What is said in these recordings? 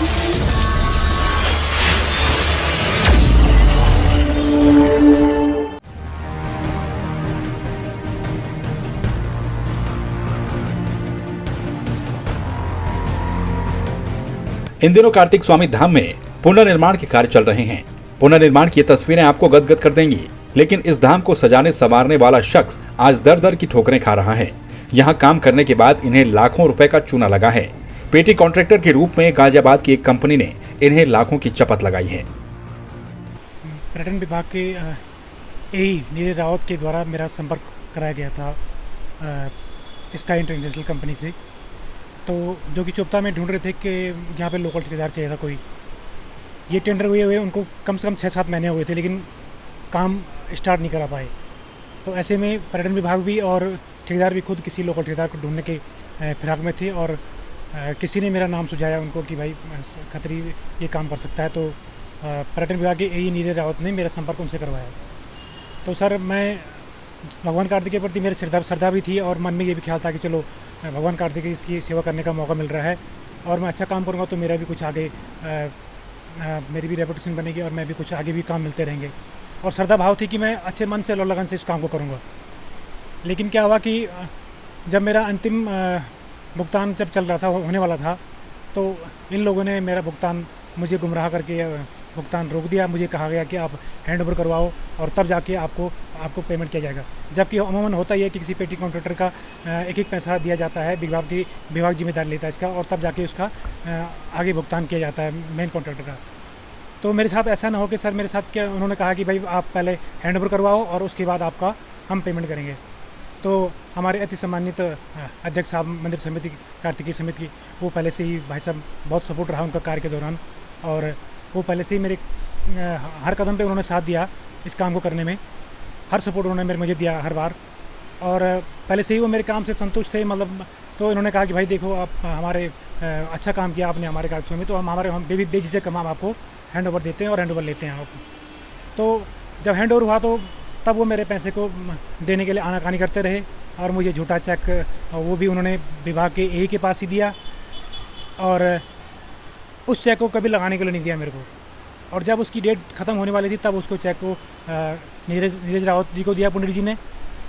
इन दिनों कार्तिक स्वामी धाम में पुनर्निर्माण के कार्य चल रहे हैं। पुनर्निर्माण की ये तस्वीरें आपको गदगद कर देंगी, लेकिन इस धाम को सजाने संवारने वाला शख्स आज दर दर की ठोकरें खा रहा है। यहाँ काम करने के बाद इन्हें लाखों रुपए का चूना लगा है। पेटी कॉन्ट्रैक्टर के रूप में गाजियाबाद की एक कंपनी ने इन्हें लाखों की चपत लगाई है। पर्यटन विभाग के एई नीरज रावत के द्वारा मेरा संपर्क कराया गया था स्काई इंटरनेशनल कंपनी से, तो जो कि चुप्ता में ढूंढ रहे थे कि यहाँ पे लोकल ठेकेदार चाहिए था कोई। ये टेंडर हुए उनको कम से कम 6-7 महीने हुए थे, लेकिन काम स्टार्ट नहीं करा पाए। तो ऐसे में पर्यटन विभाग भी और ठेकेदार भी खुद किसी लोकल ठेकेदार को ढूंढने के फिराक में थे, और किसी ने मेरा नाम सुझाया उनको कि भाई खत्री ये काम कर सकता है। तो पर्यटन विभाग के एई नीरज रावत ने मेरा संपर्क उनसे करवाया। तो सर, मैं भगवान कार्तिक के प्रति मेरी श्रद्धा भी थी, और मन में ये भी ख्याल था कि चलो भगवान कार्तिक की इसकी सेवा करने का मौका मिल रहा है, और मैं अच्छा काम करूँगा तो मेरा भी कुछ आगे मेरी भी रेपुटेशन बनेगी, और मैं भी कुछ आगे भी काम मिलते रहेंगे। और श्रद्धा भाव थी कि मैं अच्छे मन से और लगन से इस काम को करूँगा। लेकिन क्या हुआ कि जब मेरा अंतिम भुगतान जब चल रहा था, होने वाला था, तो इन लोगों ने मेरा भुगतान मुझे गुमराह करके भुगतान रोक दिया। मुझे कहा गया कि आप हैंड ओवर करवाओ और तब जाके आपको पेमेंट किया जाएगा। जबकि अमूमन होता ही है कि किसी पेटी कॉन्ट्रैक्टर का एक पैसा दिया जाता है, विभाग जिम्मेदार लेता है इसका, और तब जाके उसका आगे भुगतान किया जाता है मेन कॉन्ट्रैक्टर का। तो मेरे साथ ऐसा ना हो कि सर मेरे साथ क्या, उन्होंने कहा कि भाई आप पहले हैंड ओवर करवाओ और उसके बाद आपका हम पेमेंट करेंगे। तो हमारे अति सम्मानित अध्यक्ष साहब मंदिर समिति, कार्तिकीय समिति की, वो पहले से ही भाई साहब बहुत सपोर्ट रहा उनका कार्य के दौरान, और वो पहले से ही मेरे हर कदम पे उन्होंने साथ दिया इस काम को करने में। हर सपोर्ट उन्होंने मुझे दिया हर बार, और पहले से ही वो मेरे काम से संतुष्ट थे। मतलब तो इन्होंने कहा कि भाई देखो, आप हमारे अच्छा काम किया आपने हमारे कार्यक्रम में, तो हम बेझिझक हम आपको हैंड ओवर देते हैं और हैंड ओवर लेते हैं आप। तो जब हैंड ओवर हुआ तो तब वो मेरे पैसे को देने के लिए आनाकानी करते रहे, और मुझे झूठा चेक वो भी उन्होंने विभाग के एई के पास ही दिया, और उस चेक को कभी लगाने के लिए नहीं दिया मेरे को। और जब उसकी डेट ख़त्म होने वाली थी तब उसको चेक को नीरज रावत जी को दिया, पंडित जी ने,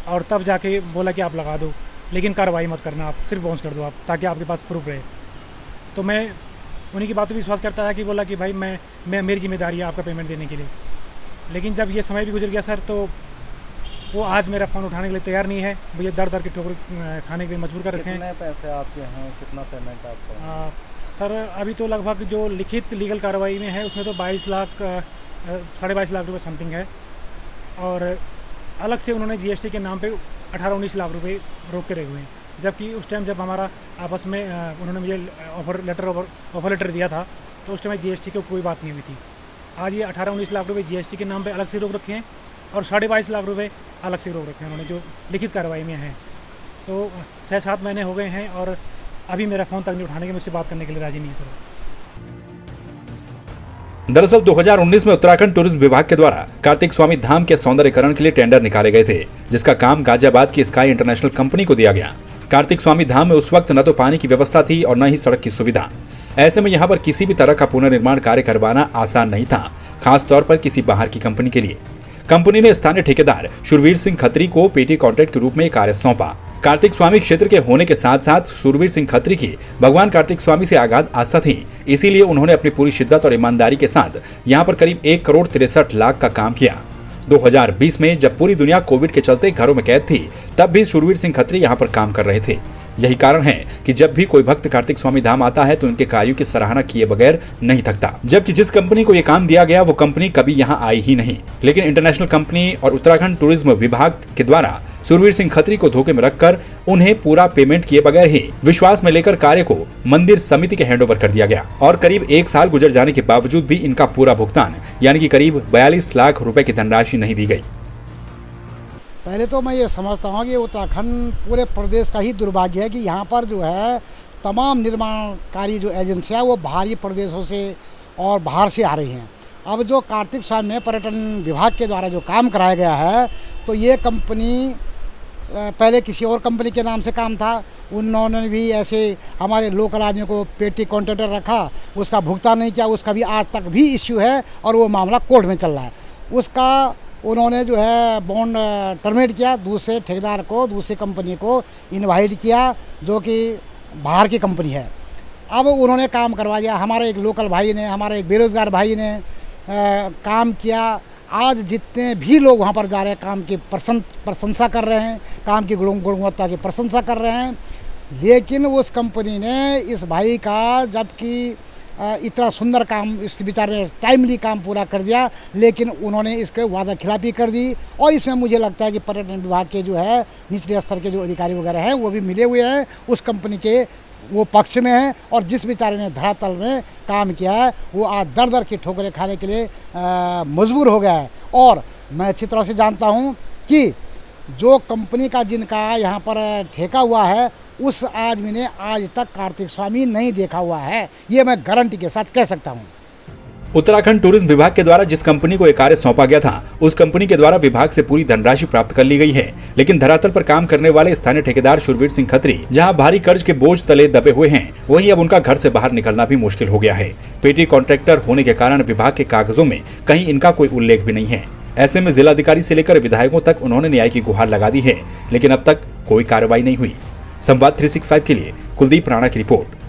और तब जाके बोला कि आप लगा दो, लेकिन कार्रवाई मत करना, आप सिर्फ बाउंस कर दो आप, ताकि आपके पास प्रूफ रहे। तो मैं उन्हीं की बातों पर विश्वास करता है कि बोला कि भाई मैं मेरी जिम्मेदारी है आपका पेमेंट देने के लिए। लेकिन जब ये समय भी गुजर गया सर, तो वो आज मेरा फ़ोन उठाने के लिए तैयार नहीं है। मुझे दर दर की ठोकर खाने के लिए मजबूर कर रखे हैं। कितने पैसे आपके हैं, कितना पेमेंट आपका? सर, अभी तो लगभग जो लिखित लीगल कार्रवाई में है उसमें तो 22 लाख 22.5 लाख रुपये समथिंग है, और अलग से उन्होंने जीएसटी के नाम पे 18-19 लाख रुपए रोक के रखे हुए हैं। जबकि उस टाइम जब हमारा आपस में उन्होंने मुझे ऑफर लेटर दिया था, तो उस टाइम जीएसटी की कोई बात नहीं हुई थी। आज ये 18-19 लाख रुपए जीएसटी के नाम पे अलग से रोक रखे हैं, और 22.5 लाख रुपए अलग से रोक रखे हैं उन्होंने, जो लिखित कार्रवाई में हैं। तो 6-7 महीने हो गए हैं, और अभी मेरा फ़ोन तक नहीं उठाने के, मुझसे बात करने के लिए राजी नहीं है सर। दरअसल 2019 में उत्तराखंड टूरिज्म विभाग के द्वारा कार्तिक स्वामी धाम के सौंदर्यीकरण के लिए टेंडर निकाले गए थे, जिसका काम गाजियाबाद की स्काई इंटरनेशनल कंपनी को दिया गया। कार्तिक स्वामी धाम में उस वक्त न तो पानी की व्यवस्था थी और न ही सड़क की सुविधा। ऐसे में यहाँ पर किसी भी तरह का पुनर्निर्माण कार्य करवाना आसान नहीं था, खास तौर पर किसी बाहर की कंपनी के लिए। कंपनी ने स्थानीय ठेकेदार शूरवीर सिंह खत्री को पेटी कॉन्ट्रैक्ट के रूप में कार्य सौंपा। कार्तिक स्वामी क्षेत्र के होने के साथ साथ शूरवीर सिंह खत्री की भगवान कार्तिक स्वामी से अगाध आस्था थी, इसीलिए उन्होंने अपनी पूरी शिद्दत और ईमानदारी के साथ यहाँ पर करीब 1 करोड़ 63 लाख का काम किया। 2020 में जब पूरी दुनिया कोविड के चलते घरों में कैद थी, तब भी शूरवीर सिंह खत्री यहाँ पर काम कर रहे थे। यही कारण है कि जब भी कोई भक्त कार्तिक स्वामी धाम आता है तो इनके कार्यों की सराहना किए बगैर नहीं थकता। जबकि जिस कंपनी को यह काम दिया गया वो कंपनी कभी यहाँ आई ही नहीं, लेकिन इंटरनेशनल कंपनी और उत्तराखंड टूरिज्म विभाग के द्वारा शूरवीर सिंह खत्री को धोखे में रखकर उन्हें पूरा पेमेंट किए बगैर ही विश्वास में लेकर कार्य को मंदिर समिति के हैंडओवर कर दिया गया, और करीब 1 साल गुजर जाने के बावजूद भी इनका पूरा भुगतान यानी कि करीब 42 लाख रुपए की धनराशि नहीं दी गई। पहले तो मैं ये समझता हूँ कि उत्तराखंड पूरे प्रदेश का ही दुर्भाग्य है कि यहाँ पर जो है तमाम निर्माणकारी जो एजेंसियाँ वो बाहरी प्रदेशों से और बाहर से आ रही हैं। अब जो कार्तिक स्वामी में पर्यटन विभाग के द्वारा जो काम कराया गया है, तो ये कंपनी पहले किसी और कंपनी के नाम से काम था, उन्होंने भी ऐसे हमारे लोकल आदमी को पेटी कॉन्ट्रैक्टर रखा, उसका भुगतान नहीं किया, उसका भी आज तक भी इश्यू है और वो मामला कोर्ट में चल रहा है। उसका उन्होंने जो है बॉन्ड टर्मिनेट किया, दूसरे ठेकेदार को, दूसरी कंपनी को इनवाइट किया जो कि बाहर की कंपनी है। अब उन्होंने काम करवा दिया। हमारे एक लोकल भाई ने, हमारे एक बेरोज़गार भाई ने काम किया। आज जितने भी लोग वहाँ पर जा रहे हैं काम की प्रशंसा कर रहे हैं, काम की गुणवत्ता की प्रशंसा कर रहे हैं, लेकिन उस कंपनी ने इस भाई का जबकि इतना सुंदर काम इस बेचारे ने टाइमली काम पूरा कर दिया, लेकिन उन्होंने इसके वादा खिलाफी कर दी। और इसमें मुझे लगता है कि पर्यटन विभाग के जो है निचले स्तर के जो अधिकारी वगैरह हैं वो भी मिले हुए हैं उस कंपनी के वो पक्ष में है, और जिस बेचारे ने धरातल में काम किया है वो आज दर दर की ठोकरें खाने के लिए मजबूर हो गया है। और मैं अच्छी तरह से जानता हूँ कि जो कंपनी का जिनका यहाँ पर ठेका हुआ है उस आदमी ने आज तक कार्तिक स्वामी नहीं देखा हुआ है, ये मैं गारंटी के साथ कह सकता हूँ। उत्तराखंड टूरिज्म विभाग के द्वारा जिस कंपनी को ये कार्य सौंपा गया था उस कंपनी के द्वारा विभाग से पूरी धनराशि प्राप्त कर ली गई है, लेकिन धरातल पर काम करने वाले स्थानीय ठेकेदार शूरवीर सिंह खत्री जहां भारी कर्ज के बोझ तले दबे हुए हैं, वहीं अब उनका घर से बाहर निकलना भी मुश्किल हो गया है। पेटी कॉन्ट्रैक्टर होने के कारण विभाग के कागजों में कहीं इनका कोई उल्लेख भी नहीं है। ऐसे में जिलाधिकारी से लेकर विधायकों तक उन्होंने न्याय की गुहार लगा दी है, लेकिन अब तक कोई कार्रवाई नहीं हुई। संवाद 365 के लिए कुलदीप राणा की रिपोर्ट।